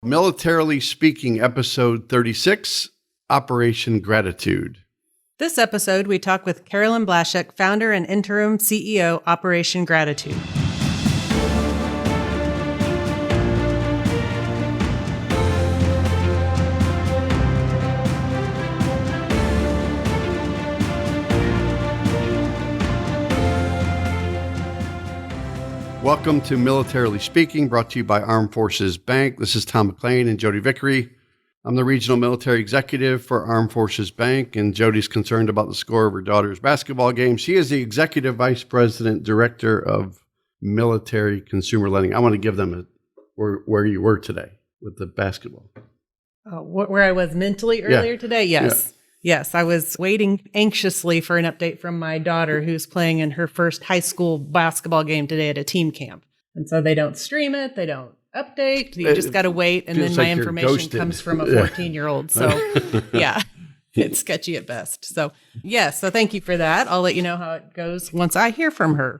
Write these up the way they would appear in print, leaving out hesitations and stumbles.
Militarily Speaking, episode 36, Operation Gratitude. This episode, we talk with Carolyn Blashek, founder and interim CEO, Operation Gratitude. Welcome to Militarily Speaking, brought to you by Armed Forces Bank. This is Tom McLean and Jodi Vickery. I'm the regional military executive for Armed Forces Bank, and Jodi's concerned about the score of her daughter's basketball game. She is the executive vice president, director of military consumer lending. I want to give them where you were today with the basketball. Where I was mentally earlier today? Yes. Yeah. Yes, I was waiting anxiously for an update from my daughter who's playing in her first high school basketball game today at a team camp. And so they don't stream it, they don't update, you just got to wait, and then my information comes from a 14-year-old. So yeah, it's sketchy at best. So yes, so thank you for that. I'll let you know how it goes once I hear from her.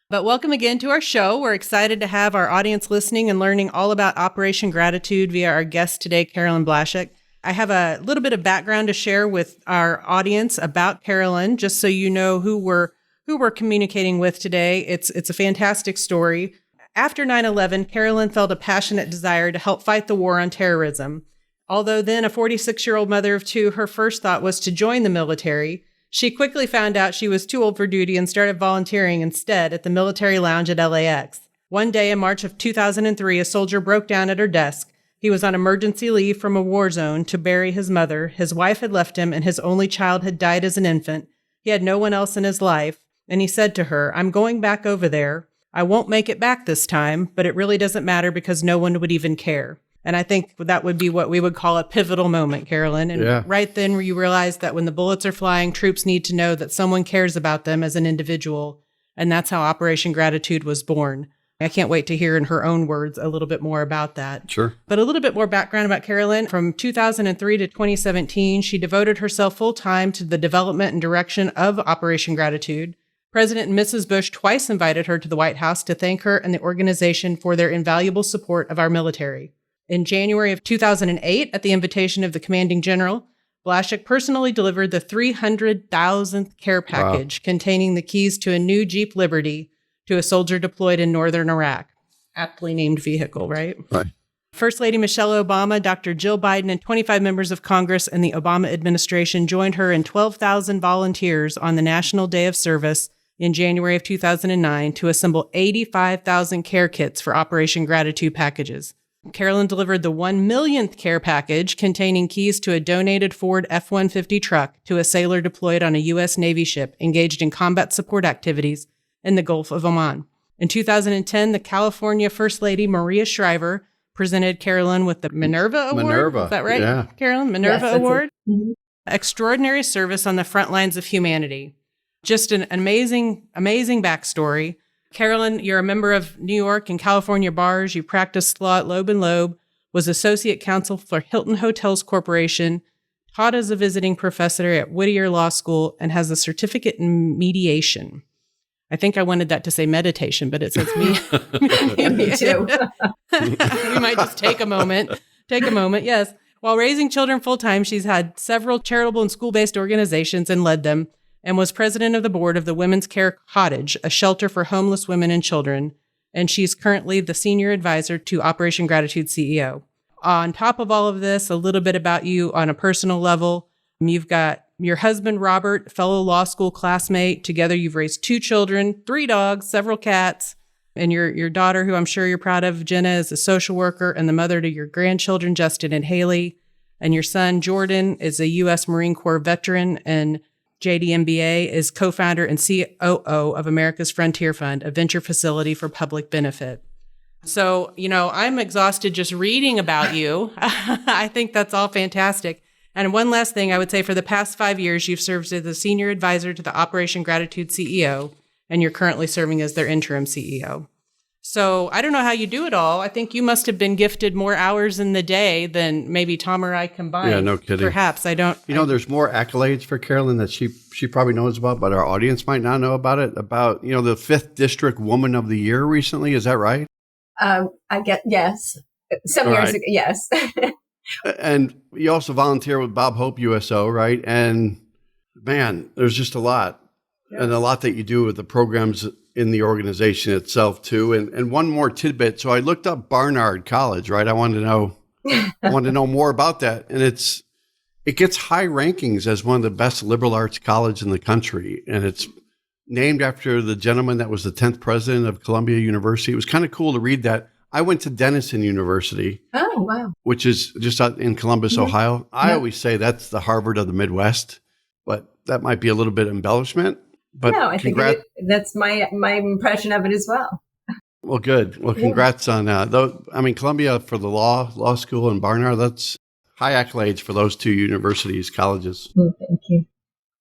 But welcome again to our show. We're excited to have our audience listening and learning all about Operation Gratitude via our guest today, Carolyn Blashek. I have a little bit of background to share with our audience about Carolyn, just so you know who we're communicating with today. It's a fantastic story. After 9/11, Carolyn felt a passionate desire to help fight the war on terrorism. Although then a 46-year-old mother of two, her first thought was to join the military. She quickly found out she was too old for duty and started volunteering instead at the military lounge at LAX. One day in March of 2003, a soldier broke down at her desk. He was on emergency leave from a war zone to bury his mother. His wife had left him, and his only child had died as an infant. He had no one else in his life. And he said to her, "I'm going back over there. I won't make it back this time, but it really doesn't matter because no one would even care." And I think that would be what we would call a pivotal moment, Carolyn. And right then you realize that when the bullets are flying, troops need to know that someone cares about them as an individual. And that's how Operation Gratitude was born. I can't wait to hear in her own words a little bit more about that. Sure. But a little bit more background about Carolyn. From 2003 to 2017, she devoted herself full-time to the development and direction of Operation Gratitude. President and Mrs. Bush twice invited her to the White House to thank her and the organization for their invaluable support of our military. In January of 2008, at the invitation of the commanding general, Blashek personally delivered the 300,000th care package containing the keys to a new Jeep Liberty to a soldier deployed in northern Iraq. Aptly named vehicle, right? Right. First Lady Michelle Obama, Dr. Jill Biden, and 25 members of Congress and the Obama administration joined her and 12,000 volunteers on the National Day of Service in January of 2009 to assemble 85,000 care kits for Operation Gratitude packages. Carolyn delivered the 1 millionth care package containing keys to a donated Ford F-150 truck to a sailor deployed on a U.S. Navy ship engaged in combat support activities in the Gulf of Oman. In 2010, the California First Lady Maria Shriver presented Carolyn with the Minerva Award. Is that right, yeah. Carolyn? Minerva Award? Mm-hmm. Extraordinary service on the front lines of humanity. Just an amazing backstory. Carolyn, you're a member of New York and California bars. You practiced law at Loeb & Loeb, was associate counsel for Hilton Hotels Corporation, taught as a visiting professor at Whittier Law School, and has a certificate in mediation. I think I wanted that to say meditation, but it says me. Me too. We might just take a moment. Yes. While raising children full-time, she's had several charitable and school-based organizations and led them, and was president of the board of the Women's Care Cottage, a shelter for homeless women and children. And she's currently the senior advisor to Operation Gratitude CEO. On top of all of this, a little bit about you on a personal level. You've got your husband, Robert, fellow law school classmate. Together, you've raised 2 children, 3 dogs, several cats. And your daughter, who I'm sure you're proud of, Jenna, is a social worker and the mother to your grandchildren, Justin and Haley. And your son, Jordan, is a U.S. Marine Corps veteran. And JD MBA is co-founder and COO of America's Frontier Fund, a venture facility for public benefit. So, I'm exhausted just reading about you. I think that's all fantastic. And one last thing I would say, for the past 5 years, you've served as the senior advisor to the Operation Gratitude CEO, and you're currently serving as their interim CEO. So I don't know how you do it all. I think you must have been gifted more hours in the day than maybe Tom or I combined. Yeah, no kidding. Perhaps. I don't. There's more accolades for Carolyn that she probably knows about, but our audience might not know about it. About, the 5th District Woman of the Year recently. Is that right? Yes. Some All years right. ago, yes. And you also volunteer with Bob Hope USO, right? And man, there's just a lot. And a lot that you do with the programs in the organization itself too. And one more tidbit. So I looked up Barnard College, right? I wanted to know more about that. And it gets high rankings as one of the best liberal arts college in the country. And it's named after the gentleman that was the 10th president of Columbia University. It was kind of cool to read that. I went to Denison University. Oh, wow. Which is just out in Columbus, Ohio. I always say that's the Harvard of the Midwest, but that might be a little bit embellishment. But no, I think that's my impression of it as well. Well, good. Well, congrats on though. I mean, Columbia for the law school and Barnard, that's high accolades for those two universities, colleges. Thank you.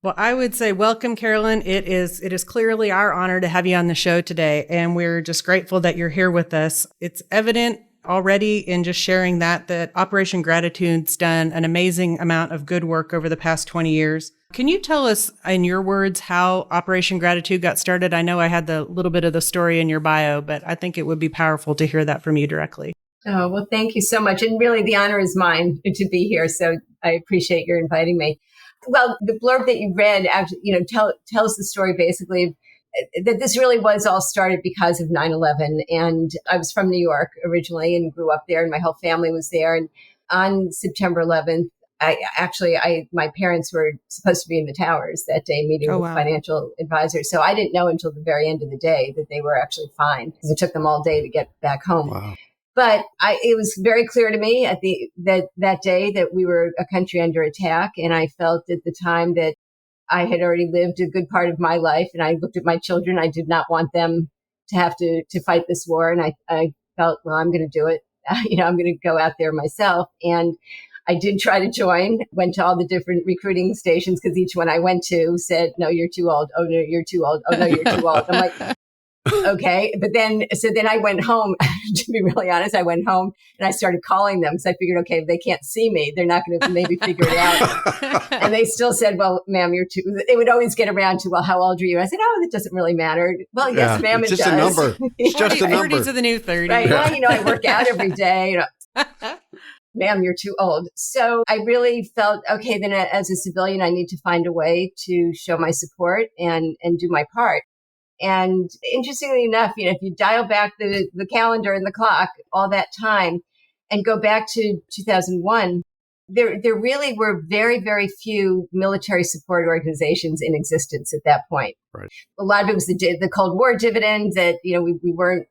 Well, I would say welcome, Carolyn. It is clearly our honor to have you on the show today, and we're just grateful that you're here with us. It's evident already in just sharing that Operation Gratitude's done an amazing amount of good work over the past 20 years. Can you tell us, in your words, how Operation Gratitude got started? I know I had the little bit of the story in your bio, but I think it would be powerful to hear that from you directly. Oh, well, thank you so much. And really, the honor is mine to be here. So I appreciate your inviting me. Well, the blurb that you read, actually, tells the story basically that this really was all started because of 9/11. And I was from New York originally and grew up there, and my whole family was there. And on September 11th, my parents were supposed to be in the towers that day meeting with financial advisors. So I didn't know until the very end of the day that they were actually fine, because it took them all day to get back home. Wow. But it was very clear to me that day that we were a country under attack. And I felt at the time that I had already lived a good part of my life. And I looked at my children. I did not want them to have to fight this war. And I felt, well, I'm going to do it. I'm going to go out there myself. And I did try to join, went to all the different recruiting stations, because each one I went to said, no, you're too old. Oh, no, you're too old. Oh, no, you're too old. I'm like, okay. But then I went home, to be really honest, I went home and I started calling them, because I figured, okay, if they can't see me, they're not going to maybe figure it out. And they still said, well, ma'am, you're too, they would always get around to, well, how old are you? I said, oh, that doesn't really matter. Well, yes, ma'am, it does. It's just a number. It's just a number. 40s are the new 30. Right. Well, I work out every day. Ma'am, you're too old. So I really felt, okay, then as a civilian, I need to find a way to show my support and do my part. And interestingly enough, if you dial back the calendar and the clock, all that time, and go back to 2001, there really were very, very few military support organizations in existence at that point. Right. A lot of it was the Cold War dividend that, we weren't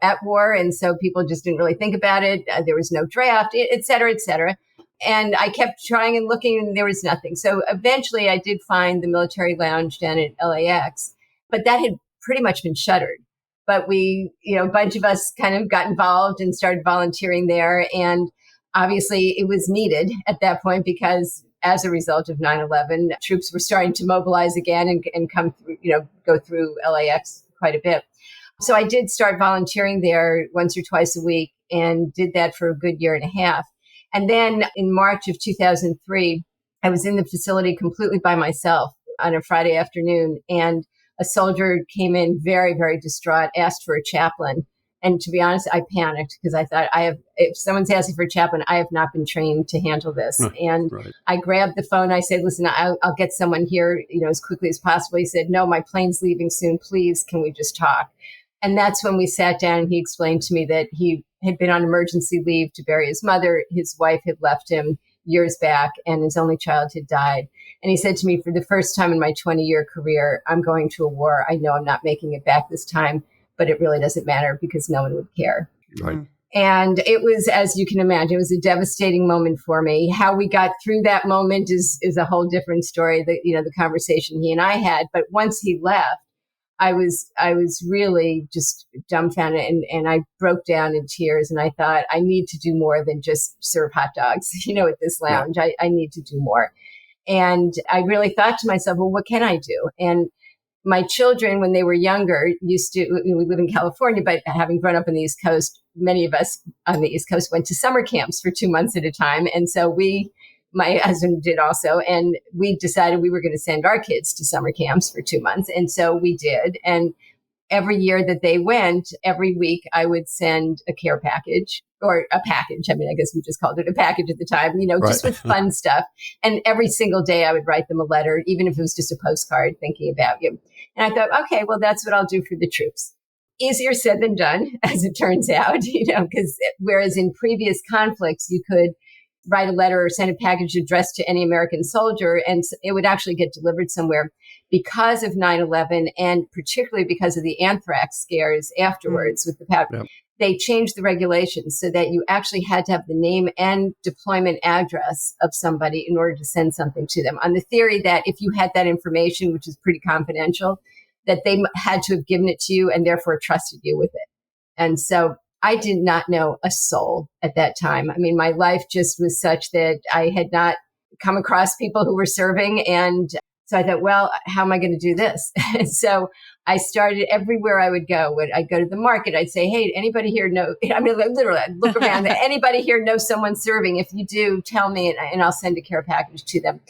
at war. And so people just didn't really think about it. There was no draft, et cetera, et cetera. And I kept trying and looking, and there was nothing. So eventually I did find the military lounge down at LAX, but that had pretty much been shuttered. But we, a bunch of us kind of got involved and started volunteering there. And obviously it was needed at that point, because as a result of 9/11, troops were starting to mobilize again and come through, go through LAX quite a bit. So I did start volunteering there once or twice a week, and did that for a good year and a half. And then in March of 2003, I was in the facility completely by myself on a Friday afternoon, and a soldier came in very, very distraught, asked for a chaplain. And to be honest, I panicked, because I thought, if someone's asking for a chaplain, I have not been trained to handle this. And I grabbed the phone. I said, listen, I'll get someone here, as quickly as possible. He said, no, my plane's leaving soon. Please, can we just talk? And that's when we sat down, and he explained to me that he had been on emergency leave to bury his mother. His wife had left him years back, and his only child had died. And he said to me, for the first time in my 20-year career, I'm going to a war. I know I'm not making it back this time, but it really doesn't matter, because no one would care. Right. And it was, as you can imagine, it was a devastating moment for me. How we got through that moment is a whole different story, the conversation he and I had. But once he left, I was really just dumbfounded, and I broke down in tears, and I thought, I need to do more than just serve hot dogs, at this lounge. Yeah. I need to do more. And I really thought to myself, well, what can I do? And my children, when they were younger, we live in California, but having grown up on the East Coast, many of us on the East Coast went to summer camps for 2 months at a time. And so my husband did also, and we decided we were going to send our kids to summer camps for 2 months. And so we did. And every year that they went, every week I would send a care package or a package. I mean, I guess we just called it a package at the time, just with fun stuff. And every single day I would write them a letter, even if it was just a postcard thinking about you. And I thought, okay, well, that's what I'll do for the troops. Easier said than done, as it turns out, because whereas in previous conflicts, you could write a letter or send a package addressed to any American soldier, and it would actually get delivered somewhere. Because of 9/11, and particularly because of the anthrax scares afterwards with the powder, they changed the regulations so that you actually had to have the name and deployment address of somebody in order to send something to them, on the theory that if you had that information, which is pretty confidential, that they had to have given it to you and therefore trusted you with it. And so I did not know a soul at that time. I mean, my life just was such that I had not come across people who were serving. And so I thought, well, how am I going to do this? So I started everywhere I would go. I'd go to the market. I'd say, hey, anybody here know? I mean, literally, I'd look around. Anybody here know someone serving? If you do, tell me, and I'll send a care package to them.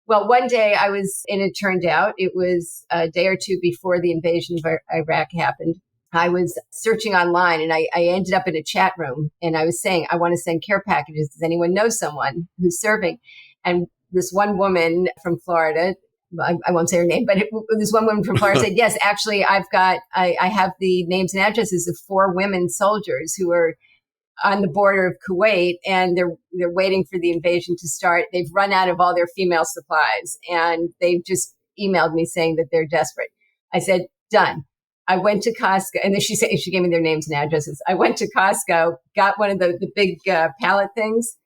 Well, one day and it turned out it was a day or two before the invasion of Iraq happened. I was searching online and I ended up in a chat room and I was saying, I want to send care packages. Does anyone know someone who's serving? And this one woman from Florida, I won't say her name, but this one woman from Florida said, yes, actually, I have the names and addresses of 4 women soldiers who are on the border of Kuwait, and they're waiting for the invasion to start. They've run out of all their female supplies, and they've just emailed me saying that they're desperate. I said, done. I went to Costco, and then she gave me their names and addresses. I went to Costco, got one of the big pallet things,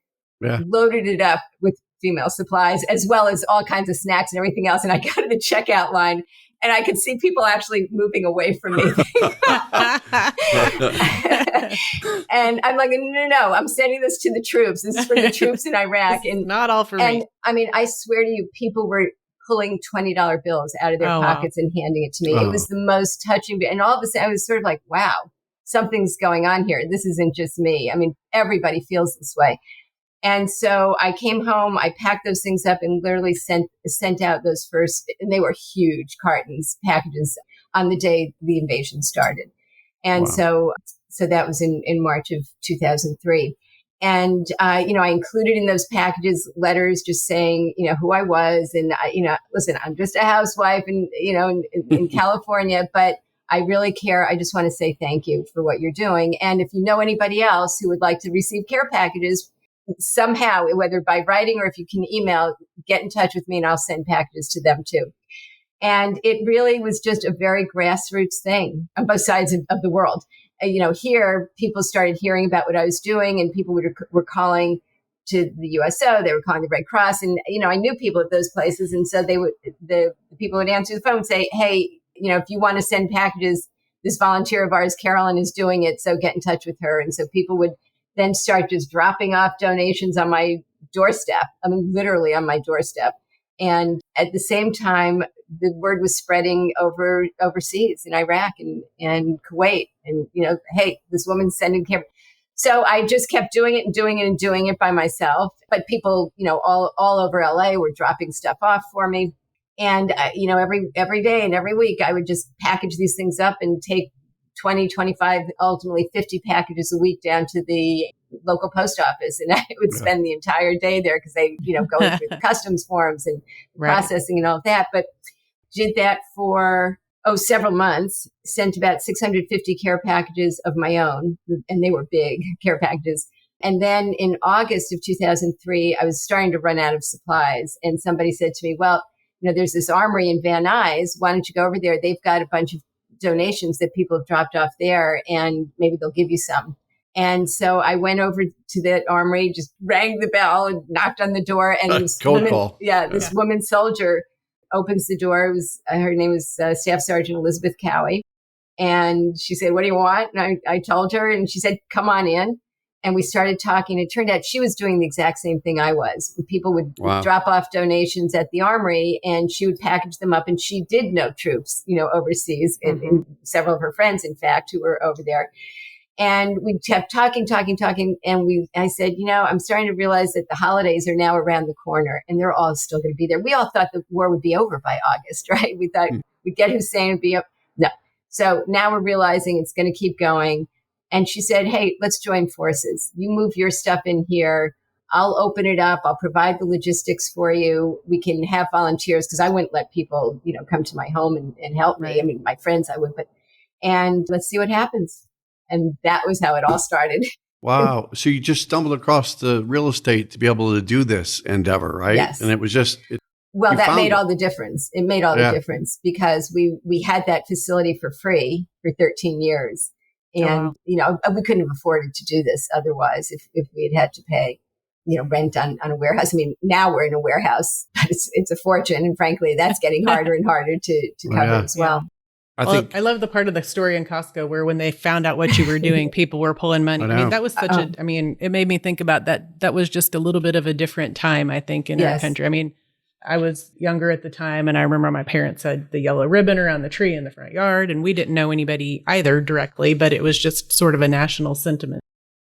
loaded it up with female supplies, as well as all kinds of snacks and everything else. And I got to the checkout line, and I could see people actually moving away from me. And I'm like, no, I'm sending this to the troops. This is for the troops in Iraq. And not all for me. And I mean, I swear to you, people were pulling $20 bills out of their pockets and handing it to me. It was the most touching. And all of a sudden, I was sort of like, wow, something's going on here. This isn't just me. I mean, everybody feels this way. And so I came home, I packed those things up and literally sent out those first, and they were huge cartons, packages on the day the invasion started. And so that was in March of 2003. And, I included in those packages letters just saying, who I was. And, listen, I'm just a housewife and, in California, but I really care. I just want to say thank you for what you're doing. And if you know anybody else who would like to receive care packages, somehow, whether by writing or if you can email, get in touch with me and I'll send packages to them too. And it really was just a very grassroots thing on both sides of the world. Here, people started hearing about what I was doing and people were calling to the USO, they were calling the Red Cross. And, I knew people at those places. And so the people would answer the phone and say, hey, if you want to send packages, this volunteer of ours, Carolyn, is doing it. So get in touch with her. And so people would then start just dropping off donations on my doorstep. I mean, literally on my doorstep. And at the same time, the word was spreading overseas in Iraq and Kuwait. And, hey, this woman's sending care. So I just kept doing it and doing it and doing it by myself. But people, all over LA were dropping stuff off for me. And, every day and every week, I would just package these things up and take 20, 25, ultimately 50 packages a week down to the local post office. And I would spend the entire day there because they, going through the customs forms and processing and all of that. But did that for, several months, sent about 650 care packages of my own. And they were big care packages. And then in August of 2003, I was starting to run out of supplies. And somebody said to me, well, there's this armory in Van Nuys. Why don't you go over there? They've got a bunch of donations that people have dropped off there and maybe they'll give you some. And so I went over to that armory, just rang the bell and knocked on the door. And this woman soldier opens the door. Her name was Staff Sergeant Elizabeth Cowie. And she said, what do you want? And I told her, and she said, come on in. And we started talking. It turned out she was doing the exact same thing I was. People would drop off donations at the armory and she would package them up. And she did know troops, overseas, and several of her friends, in fact, who were over there. And we kept talking. And I said, I'm starting to realize that the holidays are now around the corner and they're all still going to be there. We all thought the war would be over by August, right? We thought we'd get Hussein and be up. No. So now we're realizing it's going to keep going. And she said, hey, let's join forces. You move your stuff in here. I'll open it up. I'll provide the logistics for you. We can have volunteers because I wouldn't let people, come to my home and help me. Right. I mean, my friends I would, and let's see what happens. And that was how it all started. Wow. So you just stumbled across the real estate to be able to do this endeavor, right? Yes. And it was just, Well, you that found made it. all the difference. It made all the difference because we had that facility for free for 13 years. And, we couldn't have afforded to do this otherwise if we had to pay, rent on a warehouse. I mean, now we're in a warehouse, but it's a fortune. And frankly, that's getting harder and harder to cover as well. I love the part of the story in Costco where when they found out what you were doing, people were pulling money. I mean, that was such it made me think about that. That was just a little bit of a different time, I think, in our country. I mean, I was younger at the time, and I remember my parents had the yellow ribbon around the tree in the front yard, and we didn't know anybody either directly, but it was just sort of a national sentiment.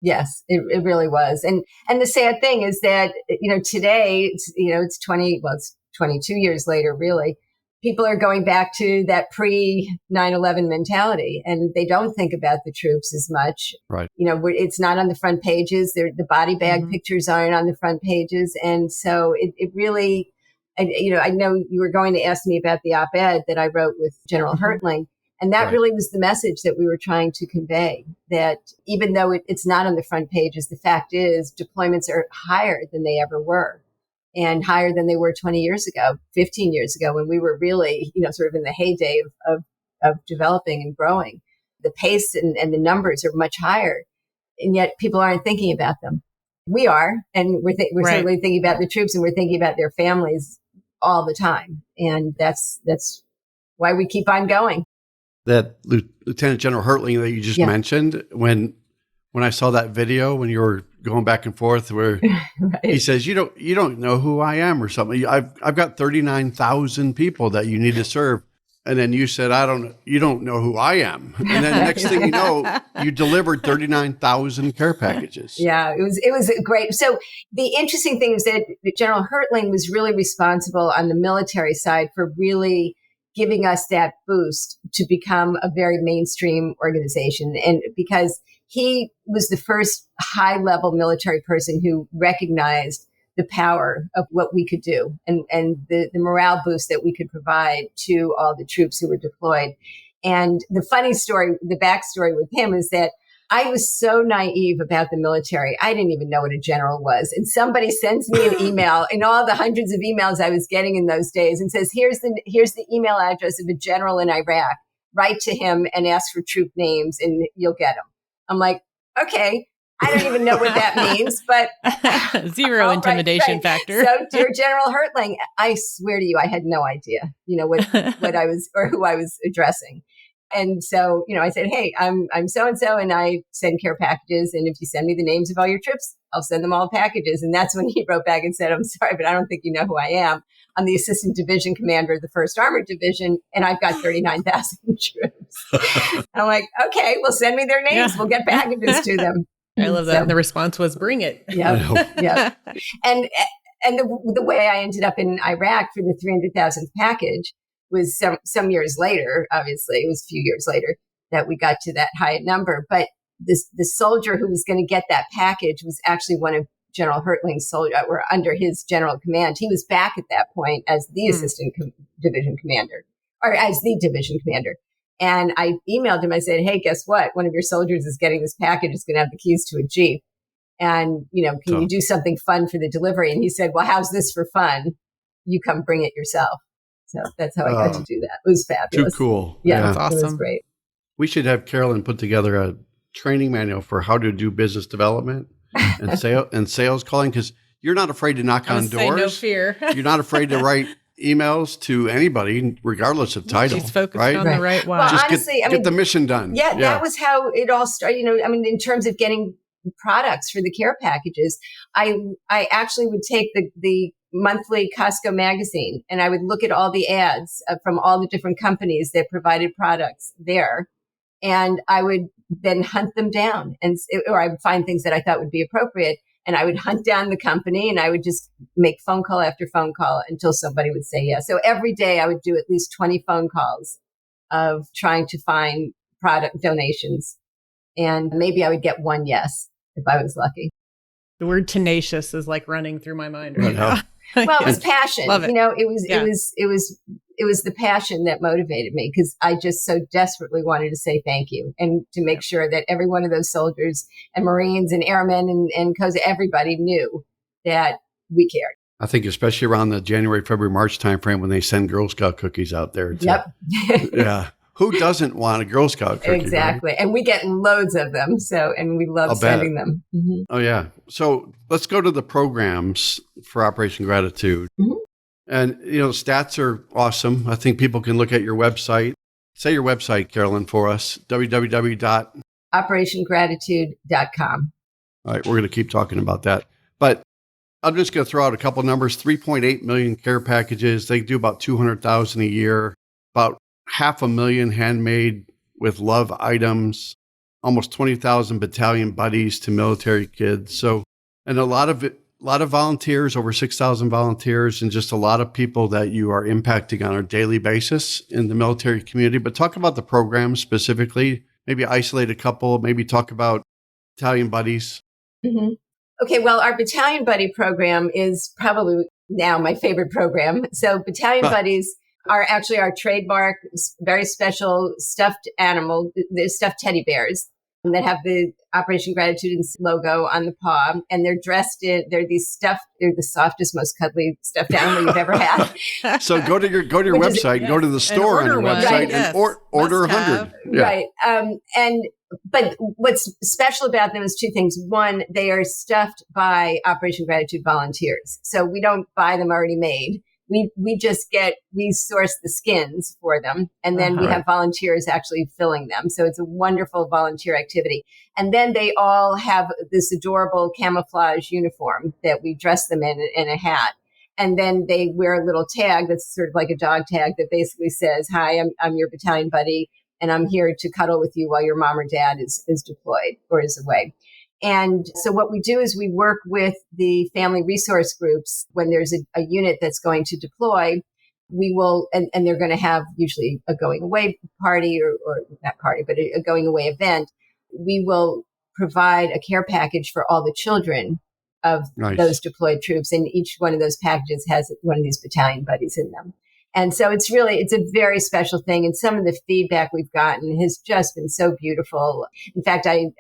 Yes, it really was. And the sad thing is that, today, it's 22 years later, really. People are going back to that pre 9/11 mentality, and they don't think about the troops as much. Right. It's not on the front pages. The body bag pictures aren't on the front pages. And so it really, I know you were going to ask me about the op-ed that I wrote with General Hertling. And that really was the message that we were trying to convey, that even though it's not on the front pages, the fact is deployments are higher than they ever were. And higher than they were 20 years ago, 15 years ago, when we were really, sort of in the heyday of developing and growing. The pace and the numbers are much higher, and yet people aren't thinking about them. We are, and we're certainly thinking about the troops, and we're thinking about their families all the time. And that's why we keep on going. That Lieutenant General Hertling that you just mentioned, when I saw that video, when you were going back and forth, where he says, you don't know who I am or something. I've got 39,000 people that you need to serve. And then you said, you don't know who I am. And then next thing you know, you delivered 39,000 care packages. Yeah, it was great. So the interesting thing is that General Hertling was really responsible on the military side for really giving us that boost to become a very mainstream organization. And because he was the first high-level military person who recognized the power of what we could do and the morale boost that we could provide to all the troops who were deployed. And the funny story, the backstory with him is that I was so naive about the military. I didn't even know what a general was. And somebody sends me an email in all the hundreds of emails I was getting in those days and says, here's the email address of a general in Iraq. Write to him and ask for troop names and you'll get them. I'm like, okay, I don't even know what that means, but zero intimidation factor. So, dear General Hertling, I swear to you, I had no idea, what I was or who I was addressing. And so, I said, hey, I'm so-and-so and I send care packages. And if you send me the names of all your troops, I'll send them all packages. And that's when he wrote back and said, I'm sorry, but I don't think you know who I am. I'm the assistant division commander of the 1st Armored Division, and I've got 39,000 troops. I'm like, okay, well, send me their names. We'll get packages to them. I love that. And the response was, bring it. Yeah. And the way I ended up in Iraq for the 300,000th package was some years later. Obviously, it was a few years later that we got to that high number. But the soldier who was going to get that package was actually one of General Hertling's soldiers, were under his general command. He was back at that point as the assistant division commander, or as the division commander. And I emailed him. I said, hey, guess what? One of your soldiers is getting this package. It's going to have the keys to a Jeep. And, can you do something fun for the delivery? And he said, well, how's this for fun? You come bring it yourself. So that's how I got to do that. It was fabulous. Too cool. Yeah, that's awesome. It was great. We should have Carolyn put together a training manual for how to do business development and sales calling, because you're not afraid to knock on doors. No fear. You're not afraid to write emails to anybody, regardless of title. She's focused on the right one. Well, just honestly, get the mission done. Yeah, that was how it all started. In terms of getting products for the care packages, I actually would take the monthly Costco magazine and I would look at all the ads from all the different companies that provided products there. And I would then hunt them down or I would find things that I thought would be appropriate. And I would hunt down the company and I would just make phone call after phone call until somebody would say yes. So every day I would do at least 20 phone calls of trying to find product donations. And maybe I would get one yes if I was lucky. The word tenacious is like running through my mind right now. Well, it was passion. Love it. It was the passion that motivated me because I just so desperately wanted to say thank you and to make sure that every one of those soldiers and Marines and airmen and everybody knew that we cared. I think especially around the January, February, March timeframe when they send Girl Scout cookies out there. Yep. Yeah. Who doesn't want a Girl Scout cookie? Exactly. Right? And we get loads of them. And we love sending them. Mm-hmm. Oh, yeah. So let's go to the programs for Operation Gratitude. Mm-hmm. And, stats are awesome. I think people can look at your website. Say your website, Carolyn, for us, www.operationgratitude.com. All right. We're going to keep talking about that. But I'm just going to throw out a couple numbers, 3.8 million care packages. They do about 200,000 a year, about 500,000 handmade with love items, almost 20,000 battalion buddies to military kids. So, and a lot of volunteers, over 6,000 volunteers, and just a lot of people that you are impacting on a daily basis in the military community. But talk about the program specifically, maybe isolate a couple, maybe talk about battalion buddies. Mm-hmm. Okay, well, our Battalion Buddy program is probably now my favorite program. So Battalion Buddies are actually our trademark, very special stuffed animal, they're stuffed teddy bears that have the Operation Gratitude logo on the paw. And they're dressed in, they're the softest, most cuddly stuffed animal you've ever had. So go to your website, go to the store on your website and order 100. Yeah. Right. But what's special about them is two things. One, they are stuffed by Operation Gratitude volunteers. So we don't buy them already made. We source the skins for them. And then we have volunteers actually filling them. So it's a wonderful volunteer activity. And then they all have this adorable camouflage uniform that we dress them in a hat. And then they wear a little tag that's sort of like a dog tag that basically says, "Hi, I'm your battalion buddy. And I'm here to cuddle with you while your mom or dad is deployed or is away." And so what we do is we work with the family resource groups when there's a unit that's going to deploy. We will, and they're going to have usually a going away party or not party, but a going away event. We will provide a care package for all the children of those deployed troops. And each one of those packages has one of these battalion buddies in them. And so it's a very special thing. And some of the feedback we've gotten has just been so beautiful. In fact, I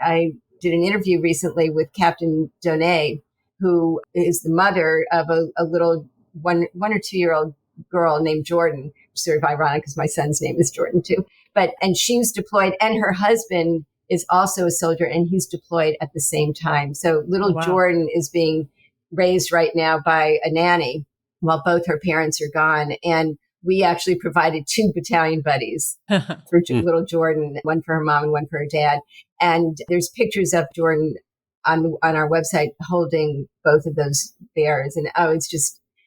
did an interview recently with Captain Donay, who is the mother of a little 1 or 2 year old girl named Jordan. Sort of ironic because my son's name is Jordan too. And she's deployed and her husband is also a soldier and he's deployed at the same time. So little Jordan is being raised right now by a nanny while both her parents are gone. And we actually provided 2 battalion buddies for little Jordan, one for her mom and one for her dad. And there's pictures of Jordan on our website holding both of those bears. And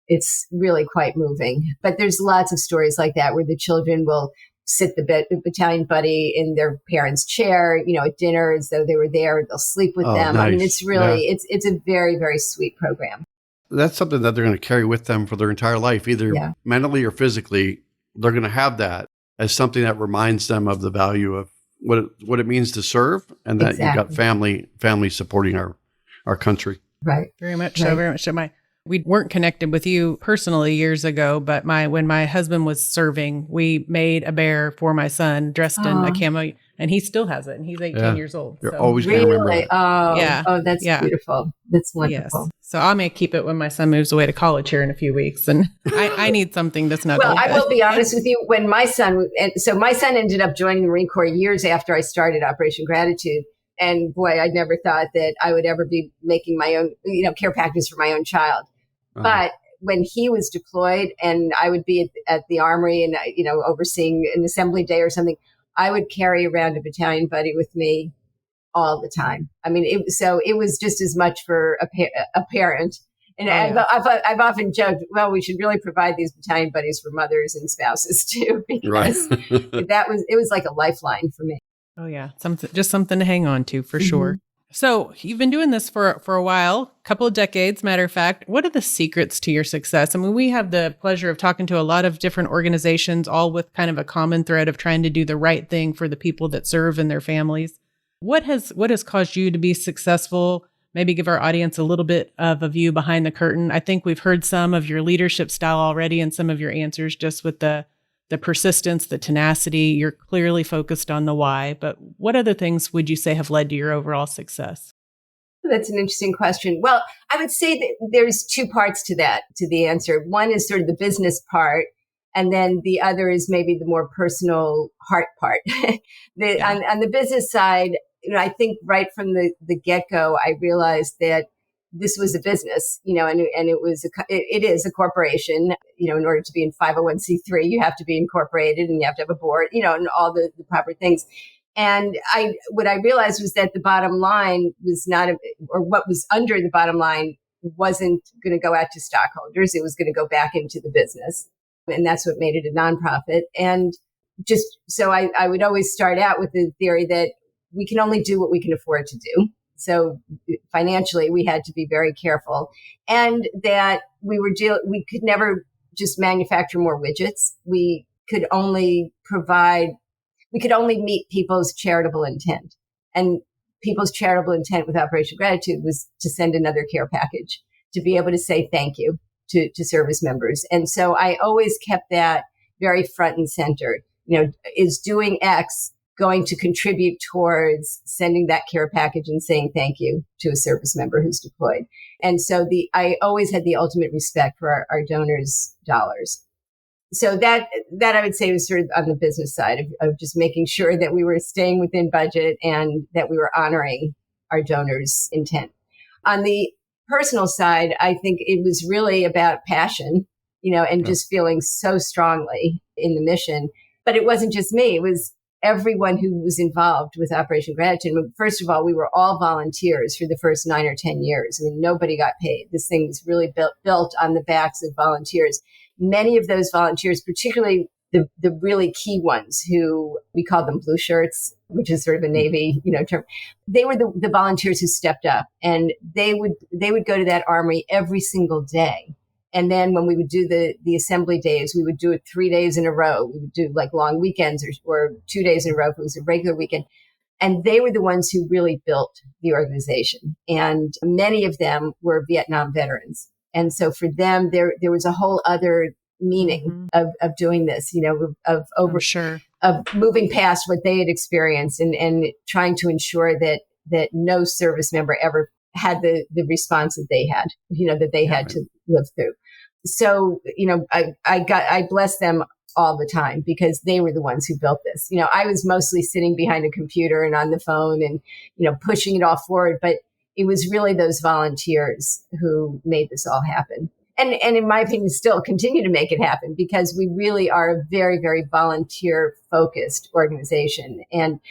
it's really quite moving. But there's lots of stories like that where the children will sit the battalion buddy in their parents' chair, at dinner as though they were there. They'll sleep with them. Nice. I mean, it's really, it's a very, very sweet program. That's something that they're going to carry with them for their entire life, either mentally or physically. They're going to have that as something that reminds them of the value of what it means to serve, and that you've got family supporting our country. Right. Very much so. Very much so. We weren't connected with you personally years ago, but when my husband was serving, we made a bear for my son dressed in a camo, and he still has it, and he's 18 years old. You're always going to remember it. Oh, that's beautiful. That's wonderful. Yes. So I may keep it when my son moves away to college here in a few weeks, and I need something to snuggle. Well, I will be honest with you. When my son ended up joining the Marine Corps years after I started Operation Gratitude. And boy, I'd never thought that I would ever be making my own, care packages for my own child. But when he was deployed and I would be at the armory and, overseeing an assembly day or something, I would carry around a battalion buddy with me all the time. I mean, it was just as much for a parent. And I've often joked, well, we should really provide these battalion buddies for mothers and spouses too, because it was like a lifeline for me. Oh yeah. Something to hang on to for sure. So you've been doing this for a while, a couple of decades, matter of fact. What are the secrets to your success? I mean, we have the pleasure of talking to a lot of different organizations, all with kind of a common thread of trying to do the right thing for the people that serve and their families. What has caused you to be successful? Maybe give our audience a little bit of a view behind the curtain. I think we've heard some of your leadership style already and some of your answers just with the persistence, the tenacity. You're clearly focused on the why, but what other things would you say have led to your overall success? That's an interesting question. Well, I would say that there's two parts to that, to the answer. One is sort of the business part, and then the other is maybe the more personal heart part. On the business side, I think right from the get-go, I realized that this was a business, and it is a corporation. In order to be in 501c3, you have to be incorporated and you have to have a board, and all the proper things. And what I realized was that the bottom line was not, or what was under the bottom line wasn't going to go out to stockholders. It was going to go back into the business. And that's what made it a nonprofit. And just so I would always start out with the theory that we can only do what we can afford to do. So financially, we had to be very careful, and that we could never just manufacture more widgets. We could only meet people's charitable intent, and people's charitable intent with Operation Gratitude was to send another care package, to be able to say thank you to service members. And so I always kept that very front and center. Is doing X going to contribute towards sending that care package and saying thank you to a service member who's deployed? And so I always had the ultimate respect for our donors' dollars. So that I would say was sort of on the business side of just making sure that we were staying within budget and that we were honoring our donors' intent. On the personal side, I think it was really about passion, and just feeling so strongly in the mission. But it wasn't just me. It was everyone who was involved with Operation Gratitude. First of all, we were all volunteers for the first 9 or 10 years. I mean, nobody got paid. This thing was really built on the backs of volunteers. Many of those volunteers, particularly the really key ones who we call them blue shirts, which is sort of a Navy, term. They were the volunteers who stepped up, and they would go to that armory every single day. And then when we would do the assembly days, we would do it 3 days in a row. We would do like long weekends or 2 days in a row if it was a regular weekend. And they were the ones who really built the organization. And many of them were Vietnam veterans. And so for them, there was a whole other meaning of doing this, of moving past what they had experienced and trying to ensure that no service member ever had the response that they had, that they had to live through. So, I bless them all the time because they were the ones who built this. I was mostly sitting behind a computer and on the phone and, pushing it all forward. But it was really those volunteers who made this all happen. And in my opinion, still continue to make it happen because we really are a very, very volunteer focused organization. And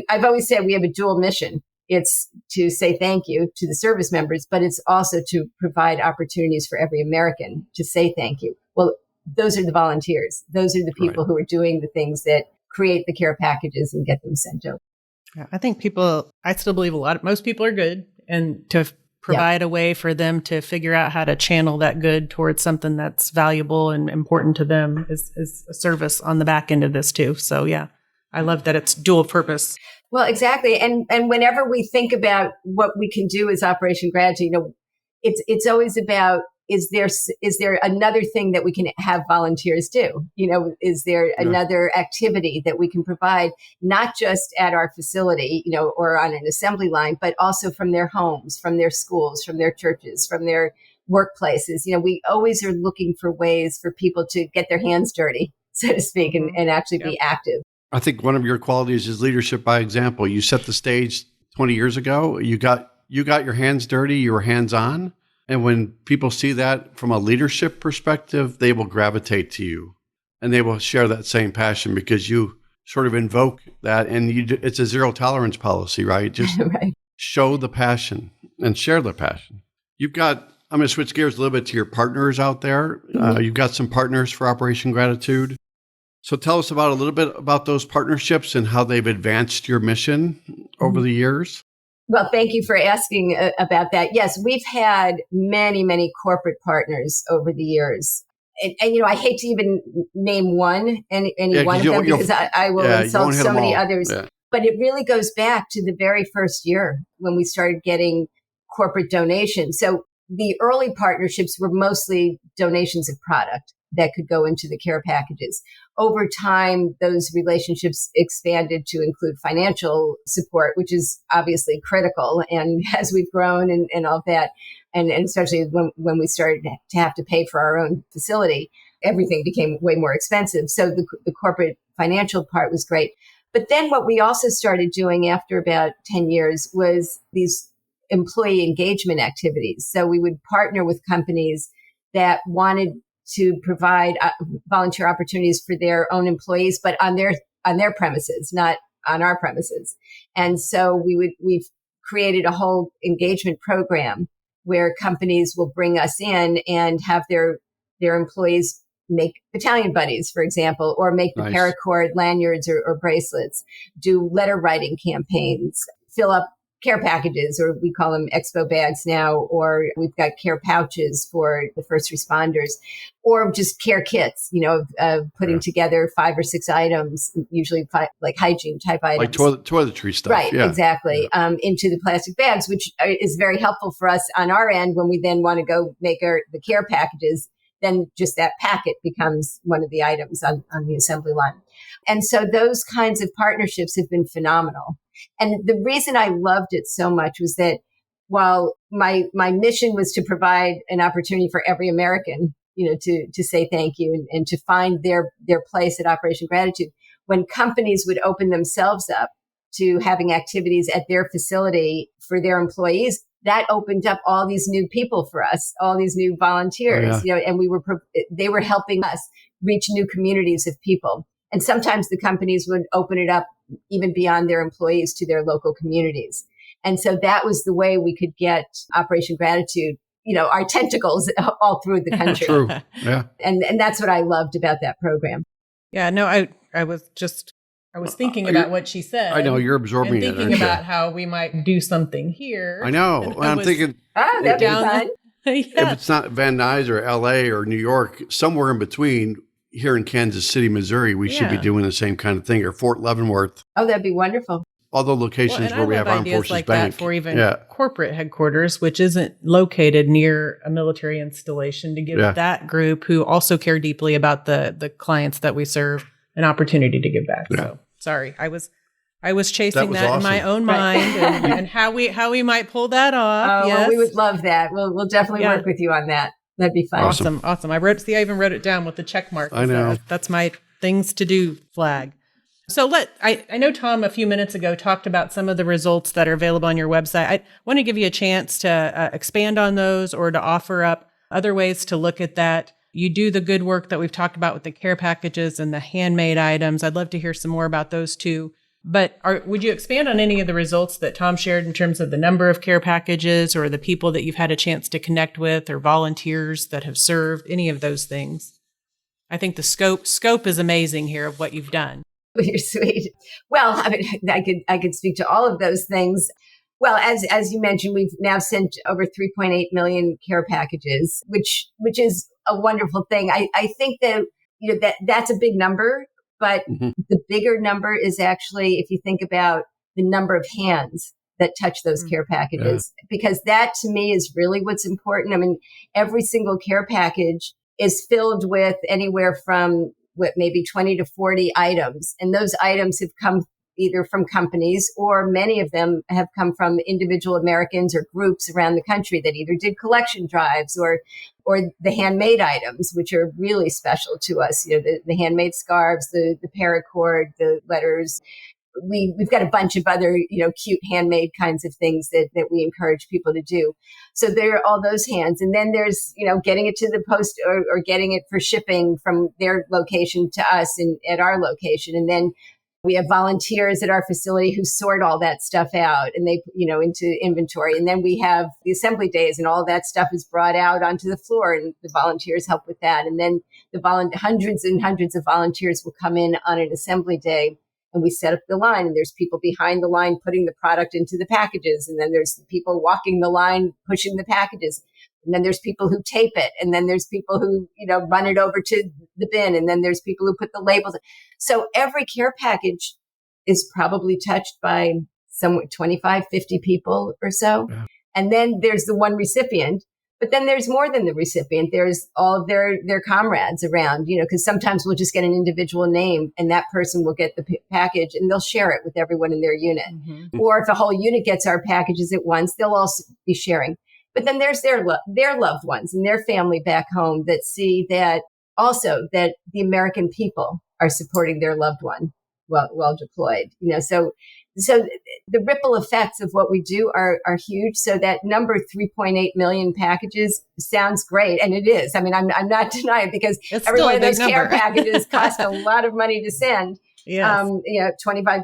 I've always said we have a dual mission. It's to say thank you to the service members, but it's also to provide opportunities for every American to say thank you. Well, those are the volunteers. Those are the people who are doing the things that create the care packages and get them sent over. I think I still believe most people are good, and to provide a way for them to figure out how to channel that good towards something that's valuable and important to them is a service on the back end of this too. So yeah, I love that it's dual purpose. Well, exactly. And whenever we think about what we can do as Operation Gratitude, it's always about, is there another thing that we can have volunteers do? Is there another activity that we can provide, not just at our facility, or on an assembly line, but also from their homes, from their schools, from their churches, from their workplaces. We always are looking for ways for people to get their hands dirty, so to speak, and actually be active. I think one of your qualities is leadership by example. You set the stage 20 years ago. You got your hands dirty. You were hands on. And when people see that from a leadership perspective, they will gravitate to you and they will share that same passion because you sort of invoke that. And it's a zero tolerance policy, right? Just show the passion and share the passion. I'm going to switch gears a little bit to your partners out there. You've got some partners for Operation Gratitude. So tell us a little bit about those partnerships and how they've advanced your mission over the years. Well, thank you for asking about that. Yes, we've had many, many corporate partners over the years. And I hate to even name any one of them because I will insult so many others. Yeah. But it really goes back to the very first year when we started getting corporate donations. So the early partnerships were mostly donations of product that could go into the care packages. Over time, those relationships expanded to include financial support, which is obviously critical. And as we've grown and all that, and especially when we started to have to pay for our own facility, everything became way more expensive. So the corporate financial part was great. But then what we also started doing after about 10 years was these employee engagement activities. So we would partner with companies that wanted to provide volunteer opportunities for their own employees, but on their premises, not on our premises. And so we've created a whole engagement program where companies will bring us in and have their employees make battalion buddies, for example, or make the paracord lanyards or bracelets, do letter writing campaigns, fill up care packages, or we call them expo bags now, or we've got care pouches for the first responders, or just care kits, putting together 5 or 6 items, usually like hygiene type items. Like toiletry stuff. Right, exactly. Yeah. Into the plastic bags, which is very helpful for us on our end when we then want to go make the care packages. Then just that packet becomes one of the items on the assembly line. And so those kinds of partnerships have been phenomenal. And the reason I loved it so much was that while my mission was to provide an opportunity for every American, to say thank you and to find their place at Operation Gratitude, when companies would open themselves up to having activities at their facility for their employees, that opened up all these new people for us, all these new volunteers, and they were helping us reach new communities of people. And sometimes the companies would open it up even beyond their employees to their local communities. And so that was the way we could get Operation Gratitude, our tentacles all through the country. True. Yeah. And that's what I loved about that program. Yeah, no, I was thinking about what she said. I know you're absorbing and thinking about how we might do something here. I know. I'm thinking, that'd be fun. If it's not Van Nuys or LA or New York, somewhere in between here in Kansas City, Missouri, we should be doing the same kind of thing, or Fort Leavenworth. Oh, that'd be wonderful. All the locations where we have Armed Forces like Bank. That for even corporate headquarters, which isn't located near a military installation, to give that group who also care deeply about the clients that we serve an opportunity to give back. So sorry, I was chasing that in my own mind and how we might pull that off. Oh, well, we would love that. We'll definitely work with you on that. That'd be fun. Awesome. I even wrote it down with the check mark. I know. That's my things to do flag. So I know Tom a few minutes ago talked about some of the results that are available on your website. I want to give you a chance to expand on those or to offer up other ways to look at that. You do the good work that we've talked about with the care packages and the handmade items. I'd love to hear some more about those too. But would you expand on any of the results that Tom shared in terms of the number of care packages or the people that you've had a chance to connect with or volunteers that have served, any of those things? I think the scope is amazing here of what you've done. You're sweet. Well, I mean, I could speak to all of those things. Well, as you mentioned, we've now sent over 3.8 million care packages, which is a wonderful thing. I think that that's a big number. But the bigger number is actually, if you think about the number of hands that touch those care packages, because that to me is really what's important. I mean, every single care package is filled with anywhere from maybe 20 to 40 items. And those items have come either from companies or many of them have come from individual Americans or groups around the country that either did collection drives or the handmade items, which are really special to us. The handmade scarves, the paracord, the letters. We've got a bunch of other, cute handmade kinds of things that we encourage people to do. So there are all those hands. And then there's, getting it to the post or getting it for shipping from their location to us at our location. And then we have volunteers at our facility who sort all that stuff out and they, into inventory. And then we have the assembly days and all that stuff is brought out onto the floor and the volunteers help with that. And then hundreds and hundreds of volunteers will come in on an assembly day and we set up the line, and there's people behind the line putting the product into the packages. And then there's people walking the line, pushing the packages. And then there's people who tape it. And then there's people who, run it over to the bin. And then there's people who put the labels. So every care package is probably touched by somewhere 25, 50 people or so. Yeah. And then there's the one recipient, but then there's more than the recipient. There's all of their comrades around, because sometimes we'll just get an individual name and that person will get the package and they'll share it with everyone in their unit. Mm-hmm. Or if a whole unit gets our packages at once, they'll also be sharing. But then there's their loved ones and their family back home that see that also that the American people are supporting their loved one well deployed, so the ripple effects of what we do are huge. So that number 3.8 million packages sounds great. And it is. I mean, I'm not denying it because every one of those care packages cost a lot of money to send. Yes. $25.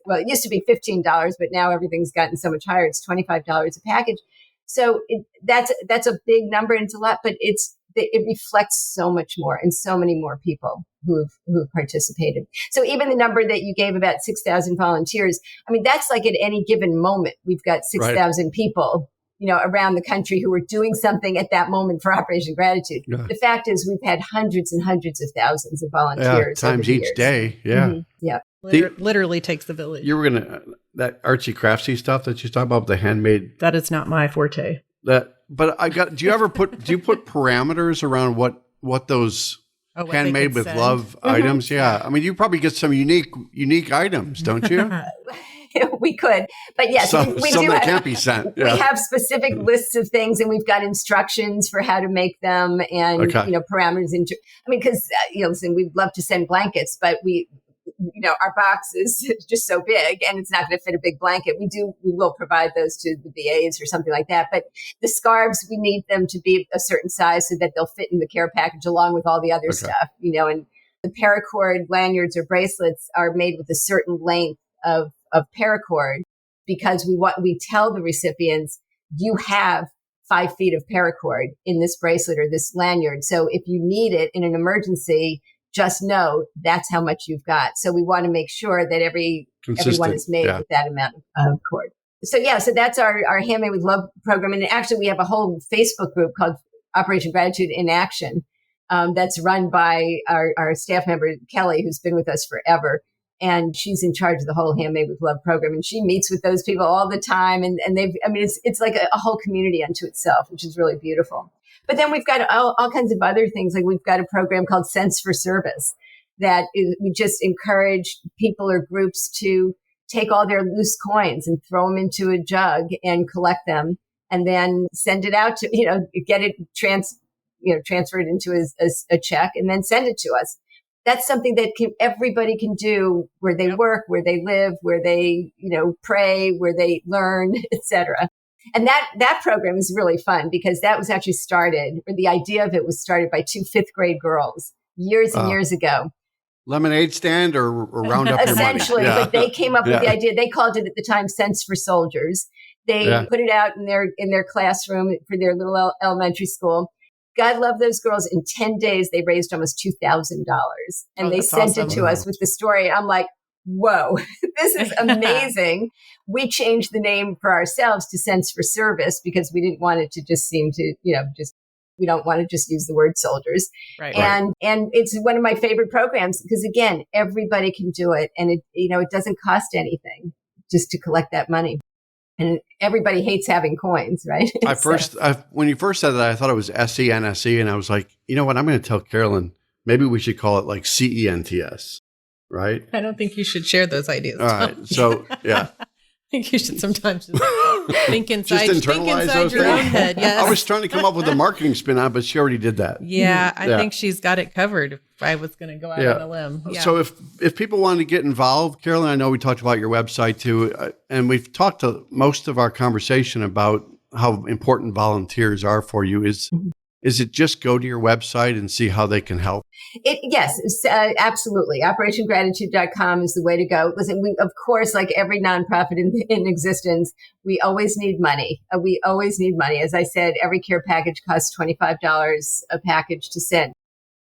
Well, it used to be $15, but now everything's gotten so much higher. It's $25 a package. So that's a big number and it's a lot, but it reflects so much more and so many more people who've participated. So even the number that you gave about 6,000 volunteers, I mean, that's like at any given moment, we've got 6,000 people, around the country who are doing something at that moment for Operation Gratitude. Yeah. The fact is we've had hundreds and hundreds of thousands of volunteers. Times each day. Yeah. Mm-hmm. Yeah. Literally takes the village. You were going to, that artsy craftsy stuff that you talked about, the handmade. That is not my forte. But do you put parameters around what those handmade with love items? Yeah. I mean, you probably get some unique items, don't you? We could, but yes, we do. That can't be sent. Yeah. We have specific lists of things, and we've got instructions for how to make them, and parameters. Because listen, we'd love to send blankets, but our box is just so big, and it's not going to fit a big blanket. We will provide those to the VAs or something like that. But the scarves, we need them to be a certain size so that they'll fit in the care package along with all the other stuff. And the paracord lanyards or bracelets are made with a certain length of paracord because we tell the recipients, you have 5 feet of paracord in this bracelet or this lanyard. So if you need it in an emergency, just know that's how much you've got. So we want to make sure that everyone is made with that amount of cord. So that's our Handmade with Love program. And actually we have a whole Facebook group called Operation Gratitude in Action that's run by our staff member, Kelly, who's been with us forever. And she's in charge of the whole Handmade with Love program. And she meets with those people all the time. And it's like a whole community unto itself, which is really beautiful. But then we've got all kinds of other things. Like we've got a program called Sense for Service we just encourage people or groups to take all their loose coins and throw them into a jug and collect them and then send it out to, get it transferred into a check and then send it to us. That's something that everybody can do where they work, where they live, where they, pray, where they learn, etc. And that program is really fun because that was actually the idea of it was started by 2 5th-grade girls years and years ago. Lemonade stand or round up your money? Essentially, but they came up with the idea. They called it at the time Sense for Soldiers. They put it out in their classroom for their little elementary school. God love those girls. In 10 days, they raised almost $2,000. And they sent it to us with the story. I'm like, whoa, this is amazing. We changed the name for ourselves to Sense for Service because we didn't want it to just seem to, we don't want to just use the word soldiers. Right. And it's one of my favorite programs because again, everybody can do it. And it doesn't cost anything just to collect that money. And everybody hates having coins, right? When you first said that, I thought it was SENSE. And I was like, you know what? I'm going to tell Carolyn, maybe we should call it like CENTS, right? I don't think you should share those ideas. All right. So, yeah. I think you should sometimes just think inside, just internalize those your own head. Yes. I was trying to come up with a marketing spin on, but she already did that. Yeah, I think she's got it covered. If I was going to go out on a limb. Yeah. So if people want to get involved, Carolyn, I know we talked about your website too, and we've talked to most of our conversation about how important volunteers are for you. Is it just go to your website and see how they can help? Yes, absolutely. OperationGratitude.com is the way to go. Listen, we, of course, like every nonprofit in existence, we always need money. We always need money. As I said, every care package costs $25 a package to send.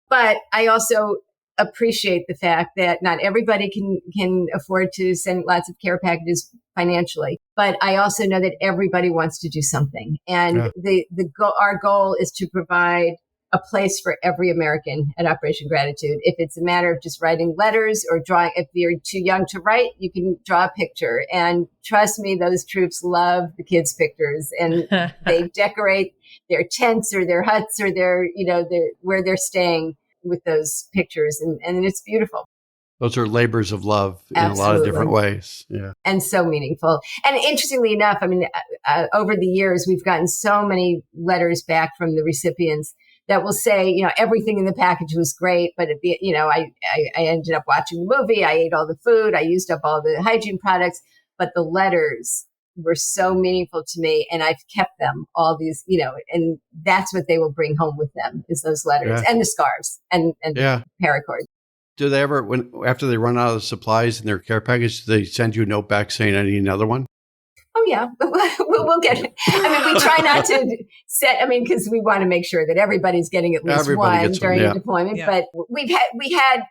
But I also appreciate the fact that not everybody can afford to send lots of care packages financially, but I also know that everybody wants to do something. And our goal is to provide a place for every American at Operation Gratitude. If it's a matter of just writing letters or drawing, if you're too young to write, you can draw a picture. And trust me, those troops love the kids' pictures, and they decorate their tents or their huts or where they're staying with those pictures. And it's beautiful. Those are labors of love in Absolutely. a lot of different ways. Yeah. And so meaningful. And interestingly enough, I mean, over the years, we've gotten so many letters back from the recipients that will say, everything in the package was great, but I ended up watching the movie. I ate all the food. I used up all the hygiene products, but the letters were so meaningful to me, and I've kept them all these, and that's what they will bring home with them is those letters and the scarves and paracord. Do they ever, after they run out of supplies in their care package, do they send you a note back saying, I need another one? Oh, yeah. We'll get it. I mean, we try not to because we want to make sure that everybody's getting at least one during the deployment. Yeah. But we had,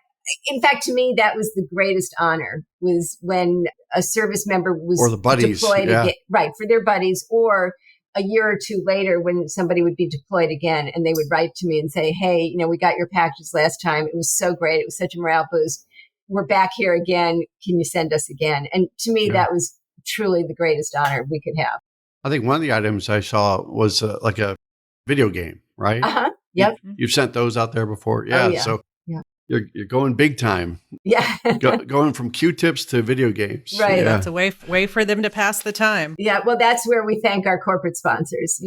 in fact, to me, that was the greatest honor, was when a service member was or the buddies, deployed again, right, for their buddies, or a year or two later when somebody would be deployed again and they would write to me and say, hey, we got your packages last time. It was so great. It was such a morale boost. We're back here again. Can you send us again? And to me, that was truly the greatest honor we could have. I think one of the items I saw was like a video game, right? Yep. You've sent those out there before. Yeah. So you're going big time. Yeah. Going from Q-tips to video games. Right. Yeah. That's a way for them to pass the time. Yeah. Well, that's where we thank our corporate sponsors,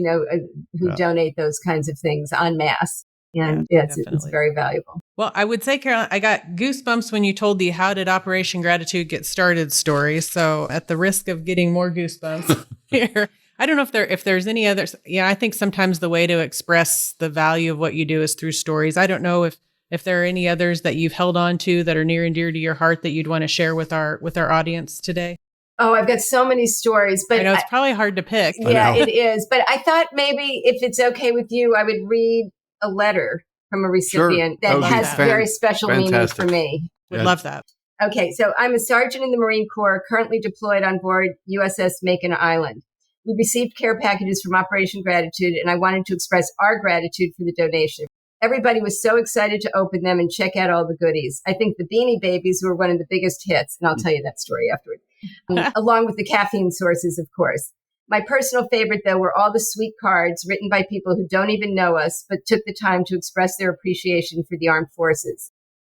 who donate those kinds of things en masse. And it's very valuable. Well, I would say, Carolyn, I got goosebumps when you told the How Did Operation Gratitude Get Started story. So at the risk of getting more goosebumps here, I don't know if there's any others. Yeah, I think sometimes the way to express the value of what you do is through stories. I don't know if there are any others that you've held on to that are near and dear to your heart that you'd want to share with our audience today. Oh, I've got so many stories, but I know it's probably hard to pick. Yeah, it is. But I thought maybe if it's okay with you, I would read a letter from a recipient that has very special meaning for me. Would love that. Okay, so I'm a sergeant in the Marine Corps, currently deployed on board USS Macon Island. We received care packages from Operation Gratitude, and I wanted to express our gratitude for the donation. Everybody was so excited to open them and check out all the goodies. I think the Beanie Babies were one of the biggest hits, and I'll tell you that story afterward, along with the caffeine sources, of course. My personal favorite, though, were all the sweet cards written by people who don't even know us, but took the time to express their appreciation for the armed forces.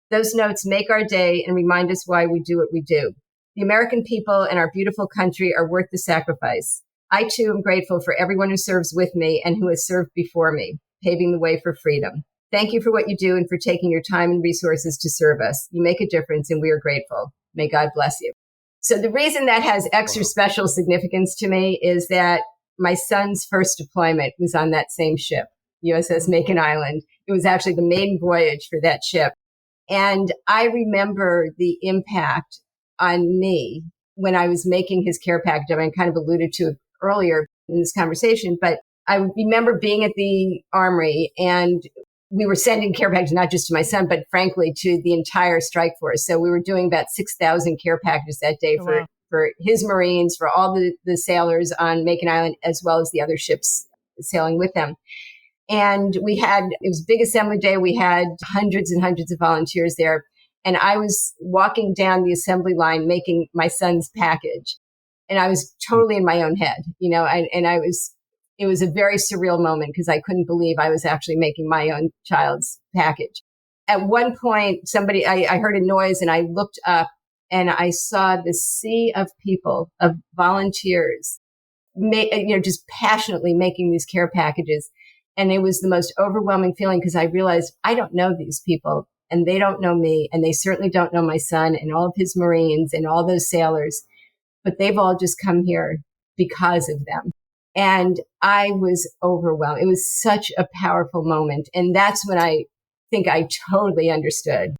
Those notes make our day and remind us why we do what we do. The American people and our beautiful country are worth the sacrifice. I, too, am grateful for everyone who serves with me and who has served before me, paving the way for freedom. Thank you for what you do and for taking your time and resources to serve us. You make a difference, and we are grateful. May God bless you. So the reason that has extra special significance to me is that my son's first deployment was on that same ship, USS Macon Island. It was actually the maiden voyage for that ship. And I remember the impact on me when I was making his care package. I mean, I kind of alluded to it earlier in this conversation, but I remember being at the armory and we were sending care packages, not just to my son, but frankly, to the entire strike force. So we were doing about 6,000 care packages that day for his Marines, for all the sailors on Macon Island, as well as the other ships sailing with them. And it was a big assembly day. We had hundreds and hundreds of volunteers there. And I was walking down the assembly line making my son's package. And I was totally in my own head, it was a very surreal moment because I couldn't believe I was actually making my own child's package. At one point, I heard a noise and I looked up and I saw this sea of people, of volunteers, just passionately making these care packages. And it was the most overwhelming feeling because I realized I don't know these people and they don't know me and they certainly don't know my son and all of his Marines and all those sailors, but they've all just come here because of them. And I was overwhelmed. It was such a powerful moment. And that's when I think I totally understood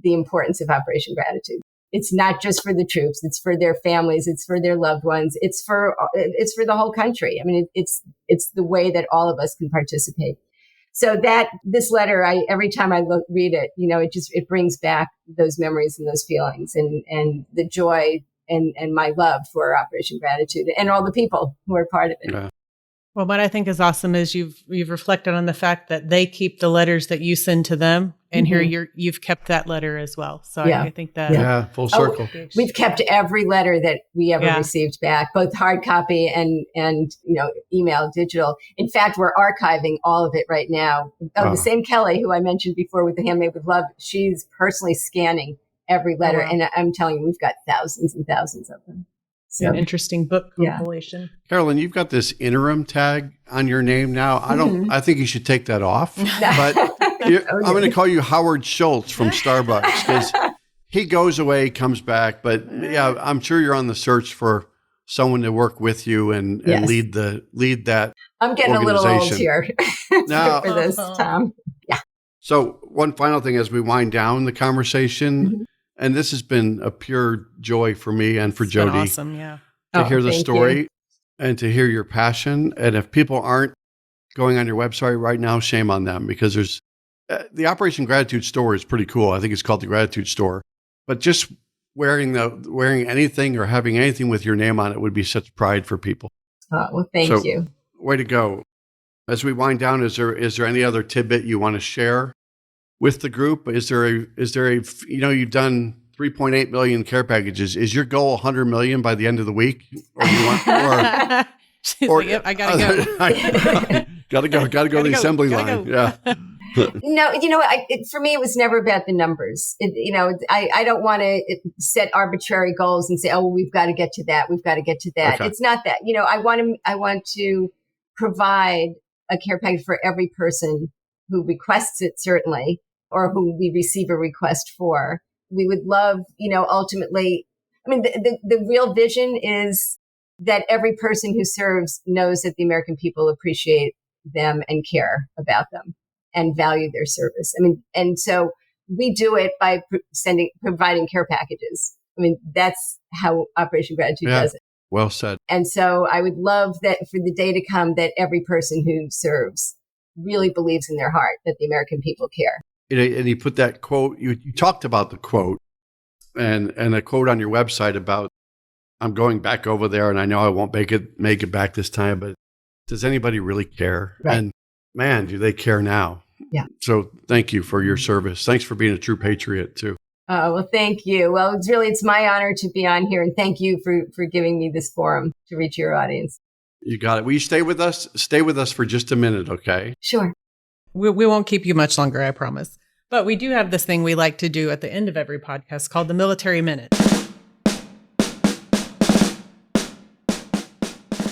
the importance of Operation Gratitude. It's not just for the troops. It's for their families. It's for their loved ones. It's for the whole country. I mean, it's the way that all of us can participate. So this letter, every time I read it, it brings back those memories and those feelings and the joy and my love for Operation Gratitude and all the people who are part of it. Yeah. Well, what I think is awesome is you've reflected on the fact that they keep the letters that you send to them, and here you've kept that letter as well. So I think that full circle. We've kept every letter that we ever received back, both hard copy and email, digital. In fact, we're archiving all of it right now. The same Kelly who I mentioned before with the Handmade with Love, she's personally scanning every letter, and I'm telling you, we've got thousands and thousands of them. So, an interesting book compilation. Carolyn, you've got this interim tag on your name now. I think you should take that off. But I'm going to call you Howard Schultz from Starbucks because he goes away, comes back. But I'm sure you're on the search for someone to work with you and lead that. I'm getting a little old here now, for this, Tom. Yeah. So one final thing as we wind down the conversation. And this has been a pure joy for me and for Jodi. Awesome, yeah. To hear the story and to hear your passion. And if people aren't going on your website right now, shame on them because there's the Operation Gratitude store is pretty cool. I think it's called the Gratitude Store. But just wearing anything or having anything with your name on it would be such pride for people. Oh, well, thank you. Way to go. As we wind down, is there any other tidbit you want to share with the group? Is there a you've done 3.8 million care packages. Is your goal 100 million by the end of the week? Or do you want, She's like, yep, I gotta go. gotta go to the assembly line. Go. Yeah. No, for me, it was never about the numbers. I don't want to set arbitrary goals and say, oh, we've got to get to that. We've got to get to that. Okay. It's not that. I want to provide a care package for every person who requests it, certainly, or who we receive a request for. We would love, ultimately, the real vision is that every person who serves knows that the American people appreciate them and care about them and value their service. And so we do it by providing care packages. That's how Operation Gratitude does it. Well said. And so I would love that for the day to come that every person who serves really believes in their heart that the American people care. And you put that quote, you talked about the quote and a quote on your website about, I'm going back over there and I know I won't make it back this time, but does anybody really care? Right. And man, do they care now? Yeah. So thank you for your service. Thanks for being a true patriot too. Oh, well, thank you. Well, it's my honor to be on here and thank you for giving me this forum to reach your audience. You got it. Will you stay with us? Stay with us for just a minute, okay? Sure. We won't keep you much longer, I promise. But we do have this thing we like to do at the end of every podcast called the Military Minute.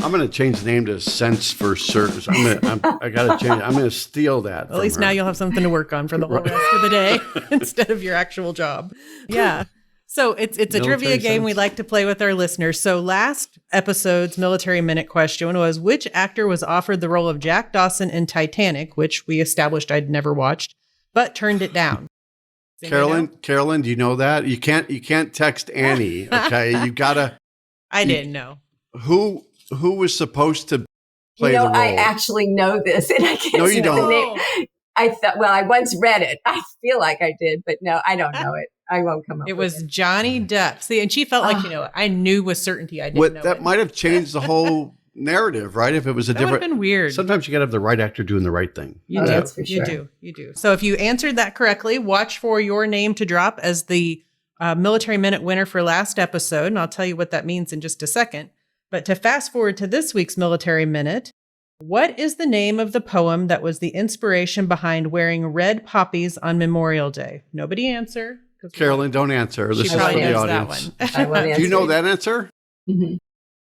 I'm going to change the name to Sense for Service. I got to change it. I'm going to steal that. At least now you'll have something to work on for the whole rest of the day instead of your actual job. Yeah. So it's a trivia game we like to play with our listeners. So last episode's Military Minute question was, which actor was offered the role of Jack Dawson in Titanic, which we established I'd never watched, but turned it down? Carolyn, do you know that? You can't text Annie, okay? You gotta. I didn't know. Who was supposed to play the role? I actually know this, and I can't. No, you don't. The name. I thought. Well, I once read it. I feel like I did, but no, I don't know it. I won't come up. It was Johnny Depp. See, and she felt like I knew with certainty I didn't know that it. Might have changed the whole narrative, right? If it was a different. That would have been weird. Sometimes you got to have the right actor doing the right thing. You do. That's for sure. You do. So if you answered that correctly, watch for your name to drop as the Military Minute winner for last episode, and I'll tell you what that means in just a second. But to fast forward to this week's Military Minute, what is the name of the poem that was the inspiration behind wearing red poppies on Memorial Day? Nobody answer. Carolyn, don't answer. This is for the audience. That one. Do you know that answer? Mm-hmm.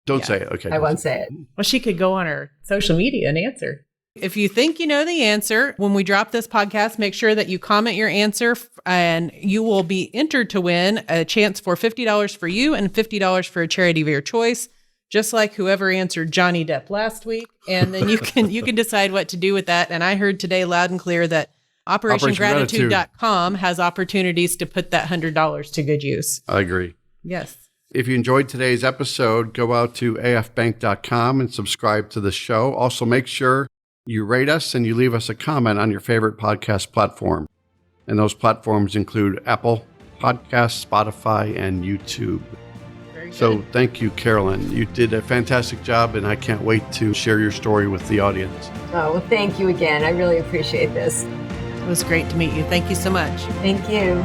Don't say it. Okay. I won't say it. Well, she could go on her social media and answer. If you think you know the answer, when we drop this podcast, make sure that you comment your answer and you will be entered to win a chance for $50 for you and $50 for a charity of your choice, just like whoever answered Johnny Depp last week. And then you can decide what to do with that. And I heard today loud and clear that OperationGratitude.com has opportunities to put that $100 to good use. I agree. Yes. If you enjoyed today's episode, go out to afbank.com and subscribe to the show. Also, make sure You rate us and you leave us a comment on your favorite podcast platform. And those platforms include Apple Podcasts, Spotify, and YouTube. So thank you, Carolyn. You did a fantastic job, and I can't wait to share your story with the audience. Oh, well, thank you again. I really appreciate this. It was great to meet you. Thank you so much. Thank you.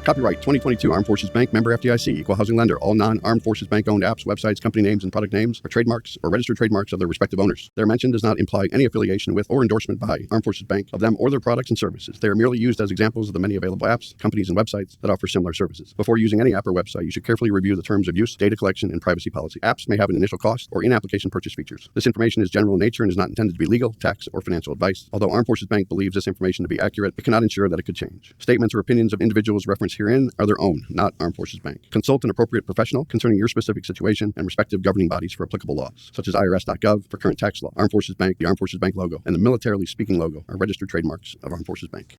Copyright 2022 Armed Forces Bank, member FDIC, equal housing lender. All non-Armed Forces Bank owned apps, websites, company names, and product names are trademarks or registered trademarks of their respective owners. Their mention does not imply any affiliation with or endorsement by Armed Forces Bank of them or their products and services. They are merely used as examples of the many available apps, companies, and websites that offer similar services. Before using any app or website, you should carefully review the terms of use, data collection, and privacy policy. Apps may have an initial cost or in-application purchase features. This information is general in nature and is not intended to be legal, tax, or financial advice. Although Armed Forces Bank believes this information to be accurate, it cannot ensure that it could change. Statements or opinions of individuals referenced herein are their own, not Armed Forces Bank. Consult an appropriate professional concerning your specific situation and respective governing bodies for applicable laws, such as IRS.gov for current tax law. Armed Forces Bank, the Armed Forces Bank logo, and the Militarily Speaking logo are registered trademarks of Armed Forces Bank.